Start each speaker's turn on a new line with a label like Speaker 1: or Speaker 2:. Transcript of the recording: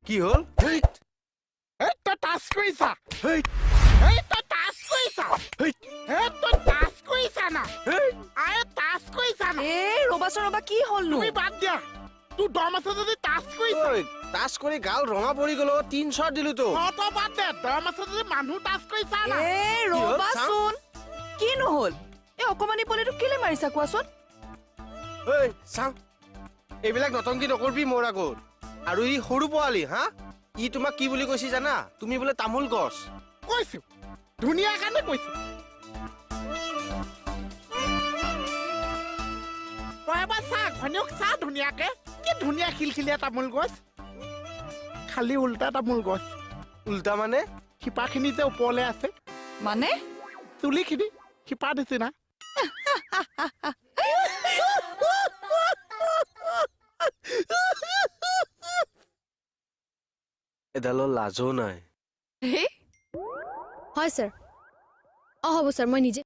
Speaker 1: কি হল
Speaker 2: এই তই টাচ কৰিছা
Speaker 1: হেই
Speaker 2: এই তই টাচ কৰিছা
Speaker 1: হেই
Speaker 2: এই তই টাচ কৰিছা না
Speaker 1: হেই
Speaker 2: আৰে টাচ কৰিছা না
Speaker 3: এই ৰবাচোন ৰবা কি হ'লনো
Speaker 2: তুমি বাদ দিয়া তোৰ দম আছে যদি টাচ কৰিছা
Speaker 1: ঐ টাচ কৰি গাল ৰঙা পৰি গ'ল অ', 3 শ্বট দিলো তো
Speaker 2: তই বাদ দে দম আছে যদি মানুহ টাচ কৰিছা না
Speaker 3: এই
Speaker 1: কি হ'ল?
Speaker 3: ৰবাচোন কি নহ'ল এই অকমানি পোৱালিটো কেলে মাৰিছা কোৱাচোন
Speaker 1: ঐ চাং এইবিলাক নতংকি নকৰবি মোৰ আগত আৰু ই সৰু পোৱালি হা ই তোমাক কি বুলি কৈছি জানা তুমি বোলে তামোল গছ
Speaker 2: কৈছো ধুনীয়া কাৰণে কৈছো তই এবাৰ চা ঘনীয়েক চা ধুনীয়াকে কি ধুনীয়া খিলখিলীয়া তামোল গছ খালি উল্টা তামোল গছ
Speaker 1: উল্টা মানে
Speaker 2: শিপাখিনি যে ওপৰলৈ আছে
Speaker 3: মানে
Speaker 2: চুলিখিনি শিপা নিচিনা
Speaker 1: এডালৰ লাজো নাই
Speaker 3: হে
Speaker 4: হয় ছাৰ হ'ব ছাৰ মই নিজে